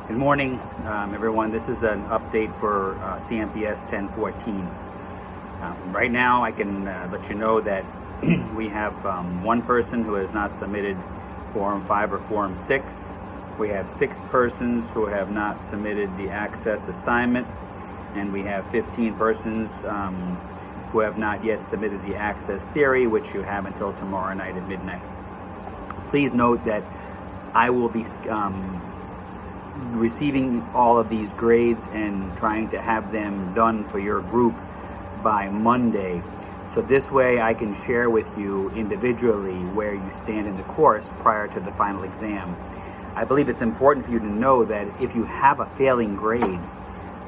Good morning, everyone. This is an update for CMPS1014. Right now, I can let you know that we have one person who has not submitted Form 5 or Form 6. We have 6 persons who have not submitted the access assignment, and we have 15 persons who have not yet submitted the access theory, which you have until tomorrow night at midnight. Please note that I will be receiving all of these grades and trying to have them done for your group by Monday. So this way I can share with you individually where you stand in the course prior to the final exam. I believe it's important for you to know that if you have a failing grade,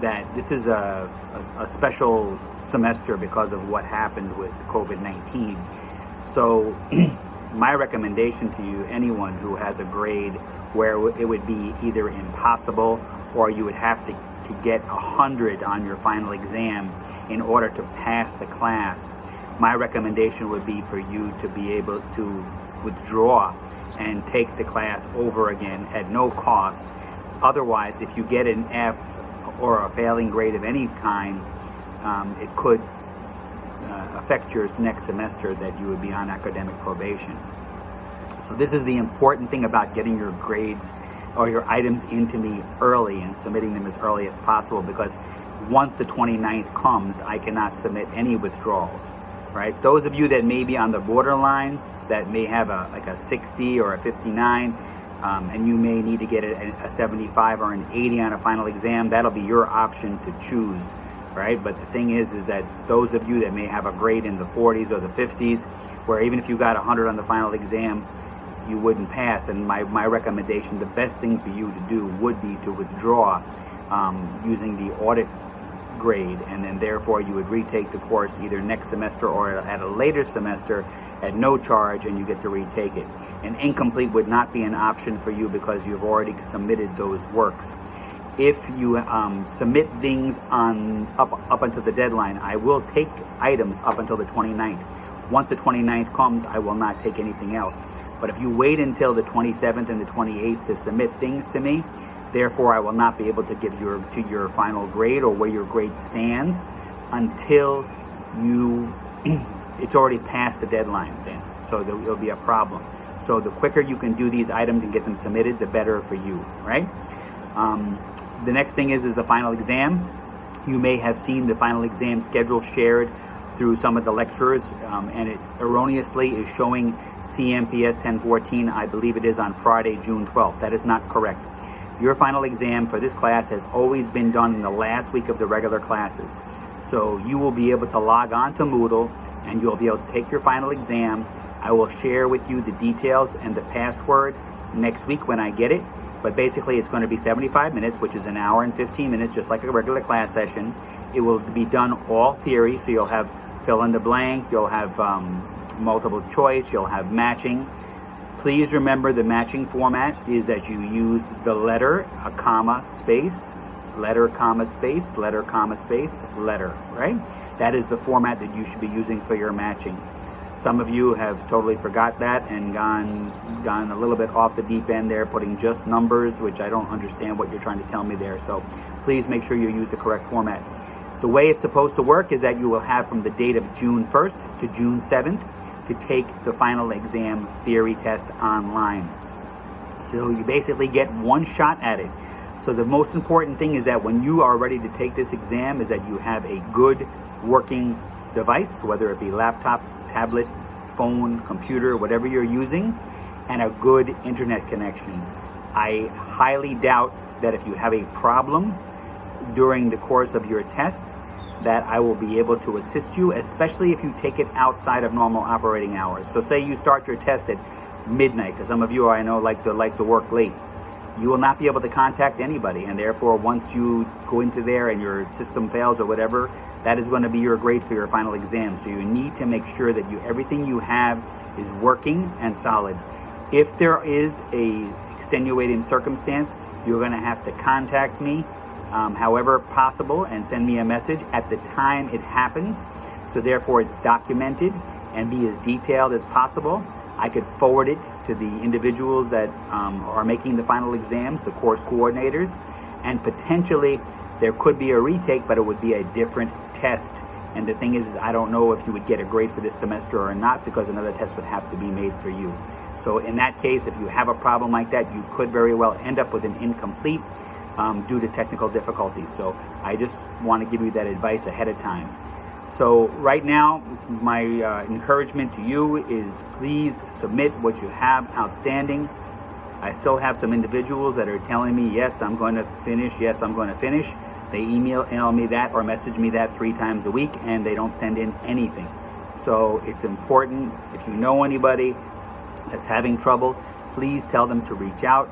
that this is a special semester because of what happened with COVID-19. So my recommendation to you, anyone who has a grade where it would be either impossible or you would have to get 100 on your final exam in order to pass the class, my recommendation would be for you to be able to withdraw and take the class over again at no cost. Otherwise, if you get an F or a failing grade of any kind, it could affect your next semester that you would be on academic probation. So this is the important thing about getting your grades or your items into me early and submitting them as early as possible, because once the 29th comes, I cannot submit any withdrawals, right? Those of you that may be on the borderline, that may have a 60 or a 59, and you may need to get a 75 or an 80 on a final exam, that'll be your option to choose, right? But the thing is that those of you that may have a grade in the 40s or the 50s, where even if you got 100 on the final exam, you wouldn't pass, and my recommendation, the best thing for you to do would be to withdraw using the audit grade, and then therefore you would retake the course either next semester or at a later semester at no charge, and you get to retake it. And incomplete would not be an option for you because you've already submitted those works. If you submit things up until the deadline, I will take items up until the 29th. Once the 29th comes, I will not take anything else. But if you wait until the 27th and the 28th to submit things to me, therefore I will not be able to give your final grade or where your grade stands until it's already past the deadline then. So it'll be a problem. So the quicker you can do these items and get them submitted, the better for you, right? The next thing is the final exam. You may have seen the final exam schedule shared through some of the lecturers, and it erroneously is showing CMPS1014, I believe it is on Friday, June 12th. That is not correct. Your final exam for this class has always been done in the last week of the regular classes. So you will be able to log on to Moodle and you'll be able to take your final exam. I will share with you the details and the password next week when I get it. But basically it's going to be 75 minutes, which is an hour and 15 minutes, just like a regular class session. It will be done all theory, so you'll have fill in the blank, you'll have multiple choice, you'll have matching. Please remember the matching format is that you use the letter, a comma, space, letter, comma, space, letter, comma, space, letter, right? That is the format that you should be using for your matching. Some of you have totally forgot that and gone a little bit off the deep end there, putting just numbers, which I don't understand what you're trying to tell me there. So please make sure you use the correct format. The way it's supposed to work is that you will have from the date of June 1st to June 7th to take the final exam theory test online. So you basically get one shot at it. So the most important thing is that when you are ready to take this exam is that you have a good working device, whether it be laptop, tablet, phone, computer, whatever you're using, and a good internet connection. I highly doubt that if you have a problem during the course of your test, that I will be able to assist you, especially if you take it outside of normal operating hours. So say you start your test at midnight, because some of you I know like to work late. You will not be able to contact anybody, and therefore once you go into there and your system fails or whatever, that is going to be your grade for your final exam. So you need to make sure that everything you have is working and solid. If there is a extenuating circumstance, you're going to have to contact me however possible and send me a message at the time it happens. So therefore it's documented and be as detailed as possible. I could forward it to the individuals that are making the final exams, the course coordinators, and potentially there could be a retake, but it would be a different test. And the thing is I don't know if you would get a grade for this semester or not, because another test would have to be made for you. So in that case, if you have a problem like that, you could very well end up with an incomplete due to technical difficulties. So I just want to give you that advice ahead of time. So right now, my encouragement to you is please submit what you have outstanding. I still have some individuals that are telling me, yes, I'm going to finish, yes, I'm going to finish. They email me that or message me that 3 times a week, and they don't send in anything. So it's important, if you know anybody that's having trouble, please tell them to reach out.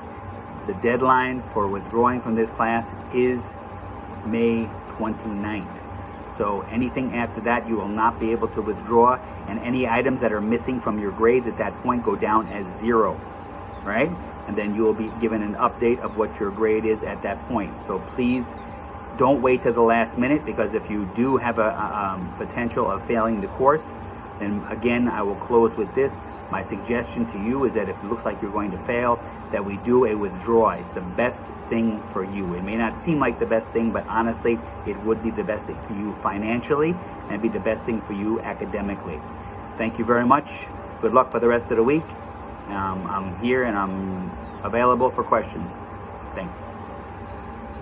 The deadline for withdrawing from this class is May 29th. So anything after that, you will not be able to withdraw, and any items that are missing from your grades at that point go down as 0, right? And then you will be given an update of what your grade is at that point. So please don't wait till the last minute, because if you do have a potential of failing the course, then again, I will close with this. My suggestion to you is that if it looks like you're going to fail, that we do a withdrawal. It's the best thing for you. It may not seem like the best thing, but honestly, it would be the best thing for you financially, and it'd be the best thing for you academically. Thank you very much. Good luck for the rest of the week. I'm here and I'm available for questions. Thanks.